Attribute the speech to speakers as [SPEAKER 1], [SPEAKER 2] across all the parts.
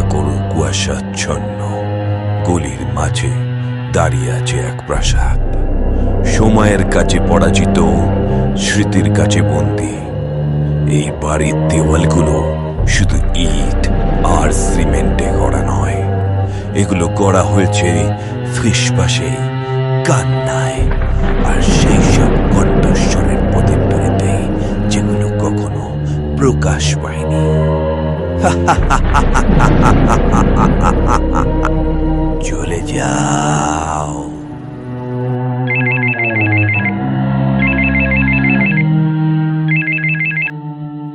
[SPEAKER 1] সকল কুয়াশাচ্ছন্ন গলির মাঝে দাঁড়িয়ে আছে এক প্রাসাদ, সময়ের কাছে পরাজিত, স্মৃতির কাছে বন্দী। এই বাড়ির দেওয়ালগুলো শুধু ইট আর সিমেন্টে গড়া নয়, এগুলো গড়া হয়েছে ফিসফাসে, কান্নায় আর সেই সব কণ্ঠস্বরের প্রতিধ্বনিতে যেগুলো কখনো প্রকাশ পায়নি। চলে যাও।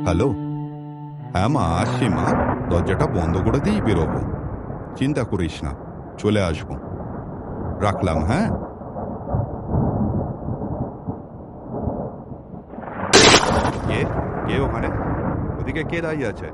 [SPEAKER 2] হ্যালো, হ্যাঁ মা, আসছি মা। দরজাটা বন্ধ করে দিয়েই বেরোবো, চিন্তা করিস না, চলে আসবো। রাখলাম, হ্যাঁ। কে কে ওখানে? ওদিকে কে দাঁড়িয়ে আছে?